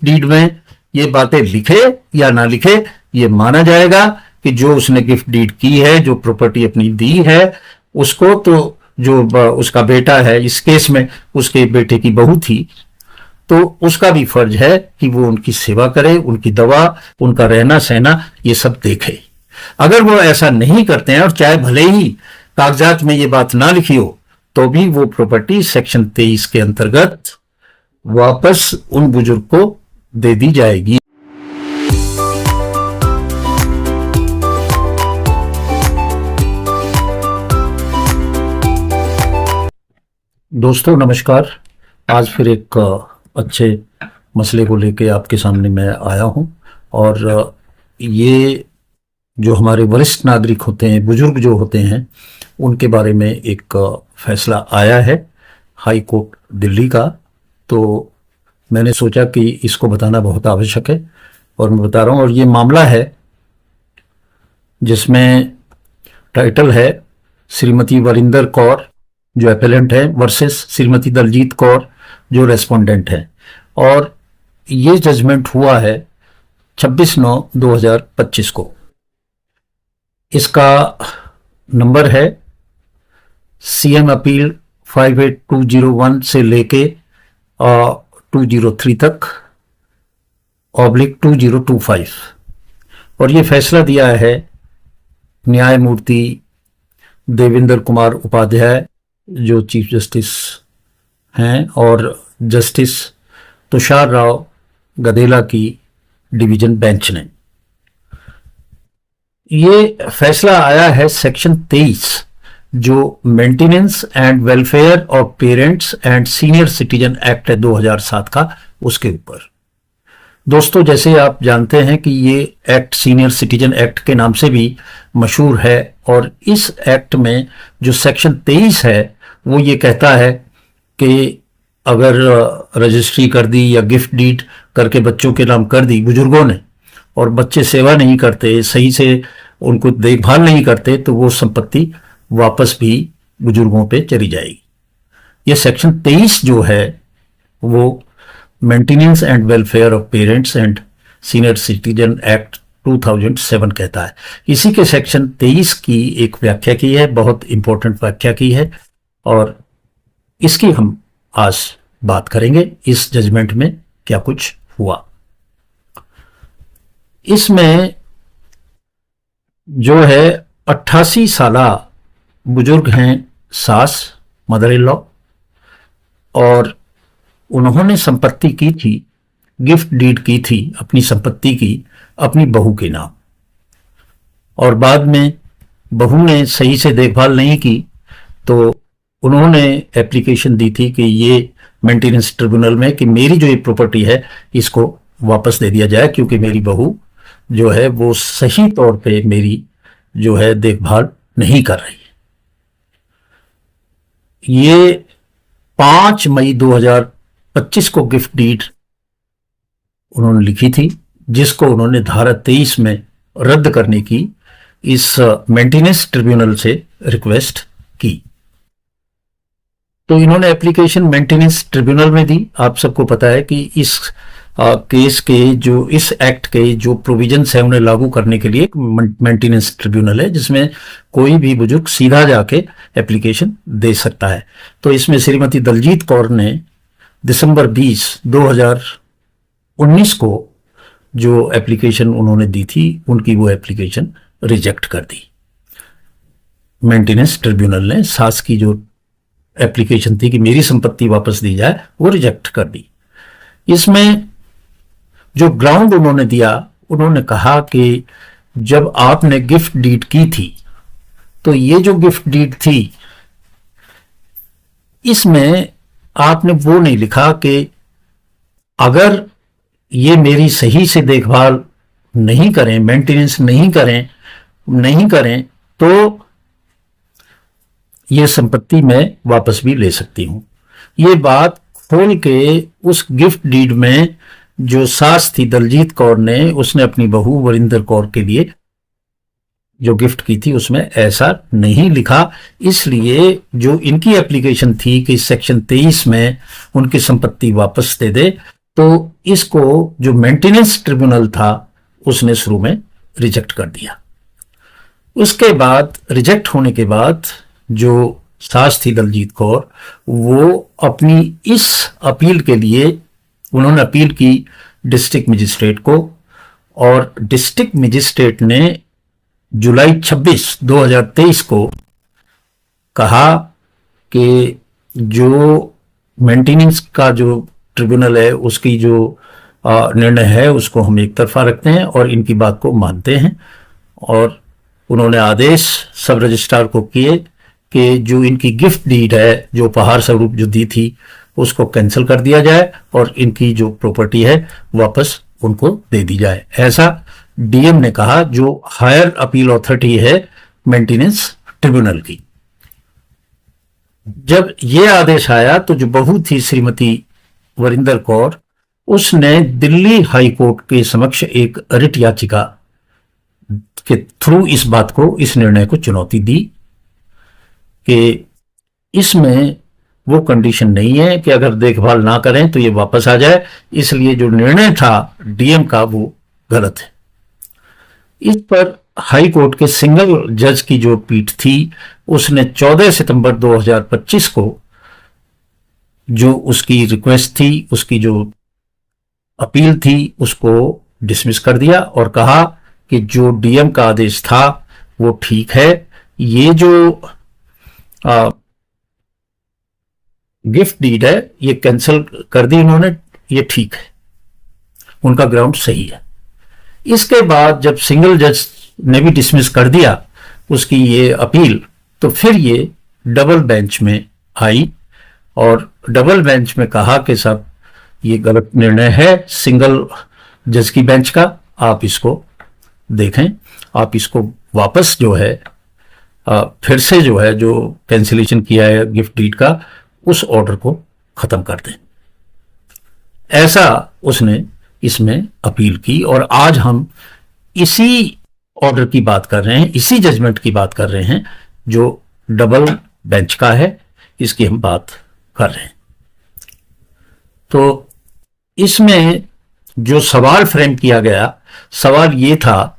Gift deed में ये बातें लिखे या ना लिखे, ये माना जाएगा कि जो उसने गिफ्ट डीड की है, जो प्रॉपर्टी अपनी दी है, उसको तो जो उसका बेटा है, इस केस में उसके बेटे की बहू थी, तो उसका भी फर्ज है कि वो उनकी सेवा करे, उनकी दवा, उनका रहना सहना ये सब देखे। अगर वो ऐसा नहीं करते हैं और चाहे भले ही कागजात में ये बात ना लिखी हो, तो भी वो प्रॉपर्टी सेक्शन 23 के अंतर्गत वापस उन बुजुर्ग को दे दी जाएगी। दोस्तों नमस्कार, आज फिर एक अच्छे मसले को लेके आपके सामने मैं आया हूं। और ये जो हमारे वरिष्ठ नागरिक होते हैं, बुजुर्ग जो होते हैं, उनके बारे में एक फैसला आया है हाई कोर्ट दिल्ली का। तो मैंने सोचा कि इसको बताना बहुत आवश्यक है और मैं बता रहा हूँ। और ये मामला है जिसमें टाइटल है श्रीमती वरिंदर कौर जो एपेलेंट है वर्सेस श्रीमती दलजीत कौर जो रेस्पोंडेंट है। और ये जजमेंट हुआ है 26/9/2025 को। इसका नंबर है CM अपील 58201 से लेके 203 तक /2025। और ये फैसला दिया है न्यायमूर्ति देवेंद्र कुमार उपाध्याय जो चीफ जस्टिस हैं और जस्टिस तुषार राव गदेला की डिवीजन बेंच ने। ये फैसला आया है सेक्शन 23 जो maintenance and welfare of parents and senior citizen act है 2007 का, उसके ऊपर। दोस्तों जैसे आप जानते हैं कि ये एक्ट सीनियर सिटीजन एक्ट के नाम से भी मशहूर है। और इस एक्ट में जो सेक्शन 23 है वो ये कहता है कि अगर रजिस्ट्री कर दी या गिफ्ट डीड करके बच्चों के नाम कर दी बुजुर्गों ने, और बच्चे सेवा नहीं करते, सही से उनको देखभाल नहीं करते, तो वो संपत्ति वापस भी बुजुर्गों पे चली जाएगी। ये सेक्शन 23 जो है वो maintenance and welfare of parents and senior citizen act 2007 कहता है। इसी के सेक्शन 23 की एक व्याख्या की है, बहुत इंपॉर्टेंट व्याख्या की है, और इसकी हम आज बात करेंगे। इस जजमेंट में क्या कुछ हुआ, इसमें जो है 88 साला बुजुर्ग हैं सास, मदर इन लॉ, और उन्होंने संपत्ति की थी, गिफ्ट डीड की थी अपनी संपत्ति की अपनी बहू के नाम। और बाद में बहू ने सही से देखभाल नहीं की तो उन्होंने एप्लीकेशन दी थी कि ये मेंटेनेंस ट्रिब्यूनल में कि मेरी जो ये प्रॉपर्टी है इसको वापस दे दिया जाए, क्योंकि मेरी बहू जो है वो सही तौर पे मेरी जो है देखभाल नहीं कर रही है। ये 5 मई 2025 को गिफ्ट डीड उन्होंने लिखी थी, जिसको उन्होंने धारा 23 में रद्द करने की इस मेंटेनेंस ट्रिब्यूनल से रिक्वेस्ट की। तो इन्होंने एप्लीकेशन मेंटेनेंस ट्रिब्यूनल में दी। आप सबको पता है कि इस केस के जो इस एक्ट के जो प्रोविजंस है उन्हें लागू करने के लिए एक मेंटेनेंस ट्रिब्यूनल है जिसमें कोई भी बुजुर्ग सीधा जाके एप्लीकेशन दे सकता है। तो इसमें श्रीमती दलजीत कौर ने दिसंबर 20, 2019 को जो एप्लीकेशन उन्होंने दी थी, उनकी वो एप्लीकेशन रिजेक्ट कर दी। मेंटेनेंस ट्रिब्यूनल ने सास की जो एप्लीकेशन थी कि मेरी संपत्ति वापस दी जाए, वो रिजेक्ट कर दी। इसमें जो ग्राउंड उन्होंने दिया, उन्होंने कहा कि जब आपने गिफ्ट डीड की थी तो ये जो गिफ्ट डीड थी इसमें आपने वो नहीं लिखा कि अगर ये मेरी सही से देखभाल नहीं करें, मेंटेनेंस नहीं करें तो ये संपत्ति मैं वापस भी ले सकती हूं। ये बात खोल के उस गिफ्ट डीड में जो सास थी दलजीत कौर ने, उसने अपनी बहू वरिंदर कौर के लिए जो गिफ्ट की थी उसमें ऐसा नहीं लिखा। इसलिए जो इनकी एप्लीकेशन थी कि सेक्शन 23 में उनकी संपत्ति वापस दे दे, तो इसको जो मेंटेनेंस ट्रिब्यूनल था उसने शुरू में रिजेक्ट कर दिया। उसके बाद रिजेक्ट होने के बाद जो सास थी दलजीत कौर, वो अपनी इस अपील के लिए उन्होंने अपील की डिस्ट्रिक्ट मजिस्ट्रेट को, और डिस्ट्रिक्ट मजिस्ट्रेट ने जुलाई 26, 2023 को कहा कि जो मेंटेनेंस का जो ट्रिब्यूनल है उसकी जो निर्णय है उसको हम एक तरफा रखते हैं और इनकी बात को मानते हैं। और उन्होंने आदेश सब रजिस्ट्रार को किए कि जो इनकी गिफ्ट डीड है, जो उपहार स्वरूप जो दी थी, उसको कैंसिल कर दिया जाए और इनकी जो प्रॉपर्टी है वापस उनको दे दी जाए। ऐसा डीएम ने कहा, जो हायर अपील अथॉरिटी है मेंटेनेंस ट्रिब्यूनल की। जब यह आदेश आया तो जो बहू थी श्रीमती वरिंदर कौर, उसने दिल्ली हाई कोर्ट के समक्ष एक रिट याचिका के थ्रू इस बात को, इस निर्णय को चुनौती दी कि इसमें वो कंडीशन नहीं है कि अगर देखभाल ना करें तो ये वापस आ जाए, इसलिए जो निर्णय था डीएम का वो गलत है। इस पर हाई कोर्ट के सिंगल जज की जो पीठ थी उसने 14 सितंबर 2025 को जो उसकी रिक्वेस्ट थी, उसकी जो अपील थी, उसको डिसमिस कर दिया और कहा कि जो डीएम का आदेश था वो ठीक है, ये जो गिफ्ट डीड है ये कैंसिल कर दी उन्होंने, ये ठीक है, उनका ग्राउंड सही है। इसके बाद जब सिंगल जज ने भी डिसमिस कर दिया उसकी ये अपील, तो फिर ये डबल बेंच में आई और डबल बेंच में कहा कि साहब ये गलत निर्णय है सिंगल जज की बेंच का, आप इसको देखें, आप इसको वापस जो है फिर से जो है जो कैंसिलेशन किया है गिफ्ट डीड का, उस ऑर्डर को खत्म कर दें। ऐसा उसने इसमें अपील की और आज हम इसी ऑर्डर की बात कर रहे हैं, इसी जजमेंट की बात कर रहे हैं जो डबल बेंच का है, इसकी हम बात कर रहे हैं। तो इसमें जो सवाल फ्रेम किया गया, सवाल ये था,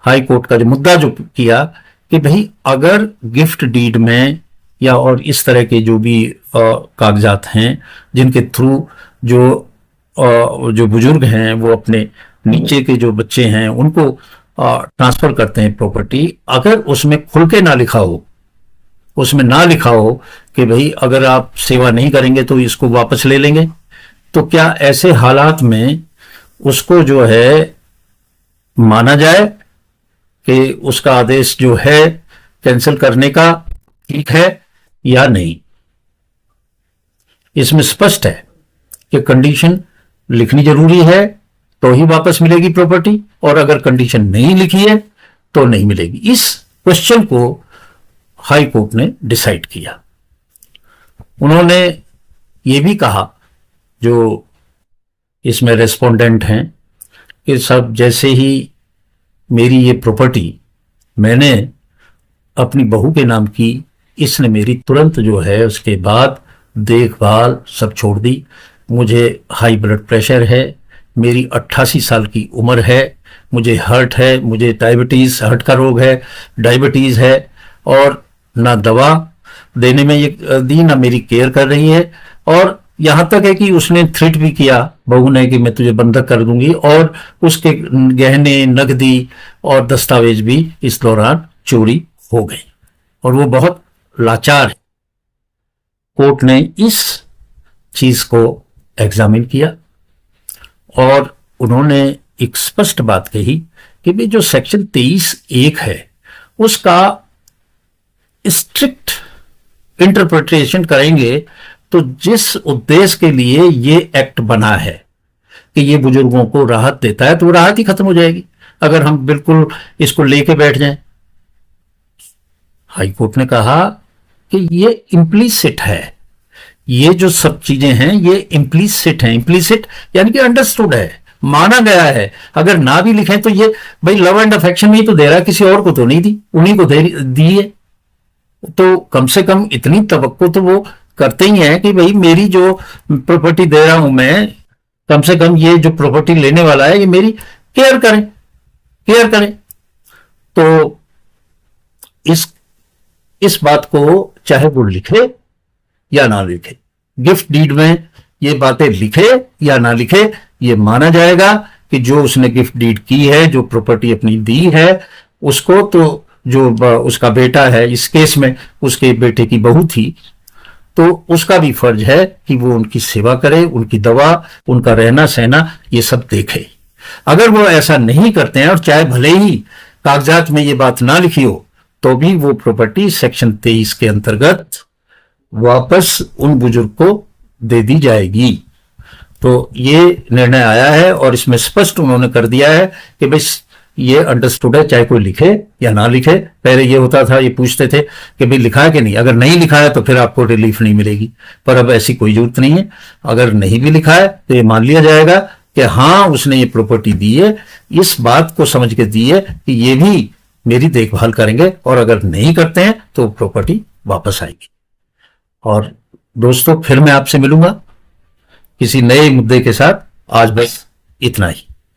हाई कोर्ट का जो मुद्दा जो किया कि भाई अगर गिफ्ट डीड में या और इस तरह के जो भी कागजात हैं जिनके थ्रू जो बुजुर्ग हैं वो अपने नीचे के जो बच्चे हैं उनको ट्रांसफर करते हैं प्रॉपर्टी, अगर उसमें खुल के ना लिखा हो, उसमें ना लिखा हो कि भाई अगर आप सेवा नहीं करेंगे तो इसको वापस ले लेंगे, तो क्या ऐसे हालात में उसको जो है माना जाए कि उसका आदेश जो है कैंसिल करने का ठीक है या नहीं? इसमें स्पष्ट है कि कंडीशन लिखनी जरूरी है तो ही वापस मिलेगी प्रॉपर्टी, और अगर कंडीशन नहीं लिखी है तो नहीं मिलेगी। इस क्वेश्चन को हाई कोर्ट ने डिसाइड किया। उन्होंने ये भी कहा, जो इसमें रेस्पोंडेंट हैं, कि सब जैसे ही मेरी ये प्रॉपर्टी मैंने अपनी बहू के नाम की, इसने मेरी तुरंत जो है उसके बाद देखभाल सब छोड़ दी। मुझे हाई ब्लड प्रेशर है, मेरी 88 साल की उम्र है, मुझे हार्ट है, मुझे डायबिटीज, हार्ट का रोग है, डायबिटीज है, और ना दवा देने में ये दी, ना मेरी केयर कर रही है, और यहां तक है कि उसने थ्रेट भी किया बहू ने कि मैं तुझे बंधक कर दूंगी, और उसके गहने, नकदी और दस्तावेज भी इस दौरान चोरी हो गए, और वो बहुत लाचार है। कोर्ट ने इस चीज को एग्जामिन किया और उन्होंने एक स्पष्ट बात कही कि भाई जो सेक्शन 23(1) है उसका स्ट्रिक्ट इंटरप्रिटेशन करेंगे तो जिस उद्देश्य के लिए ये एक्ट बना है कि ये बुजुर्गों को राहत देता है, तो वो राहत ही खत्म हो जाएगी अगर हम बिल्कुल इसको लेके बैठ जाएं। हाई कोर्ट ने कहा कि ये इम्प्लीसिट है, ये जो सब चीजें हैं ये इम्प्लीसिट है। इम्प्लीसिट यानी कि अंडरस्टूड है, माना गया है। अगर ना भी लिखें तो ये भाई लव एंड अफेक्शन में ही तो दे रहा है, किसी और को तो नहीं दी, उन्हीं को दी है। तो कम से कम इतनी तवक्को तो वो करते ही हैं कि भाई मेरी जो प्रॉपर्टी दे रहा हूं मैं, कम से कम ये जो प्रॉपर्टी लेने वाला है ये मेरी केयर करें, केयर करें। तो इस बात को चाहे वो लिखे या ना लिखे, गिफ्ट डीड में ये बातें लिखे या ना लिखे, ये माना जाएगा कि जो उसने गिफ्ट डीड की है, जो प्रॉपर्टी अपनी दी है, उसको तो जो उसका बेटा है, इस केस में उसके बेटे की बहू थी, तो उसका भी फर्ज है कि वो उनकी सेवा करे, उनकी दवा, उनका रहना सहना ये सब देखे। अगर वो ऐसा नहीं करते हैं और चाहे भले ही कागजात में ये बात ना लिखी हो, तो भी वो प्रॉपर्टी सेक्शन 23 के अंतर्गत वापस उन बुजुर्ग को दे दी जाएगी। तो ये निर्णय आया है और इसमें स्पष्ट उन्होंने कर दिया है कि भाई ये अंडरस्टूड है, चाहे कोई लिखे या ना लिखे। पहले ये होता था, ये पूछते थे कि भाई लिखा है कि नहीं, अगर नहीं लिखा है तो फिर आपको रिलीफ नहीं मिलेगी, पर अब ऐसी कोई जरूरत नहीं है। अगर नहीं भी लिखा है तो ये मान लिया जाएगा कि हाँ उसने ये प्रॉपर्टी दी है, इस बात को समझ के दी है कि ये भी मेरी देखभाल करेंगे, और अगर नहीं करते हैं तो प्रॉपर्टी वापस आएगी। और दोस्तों फिर मैं आपसे मिलूंगा किसी नए मुद्दे के साथ। आज बस इतना ही।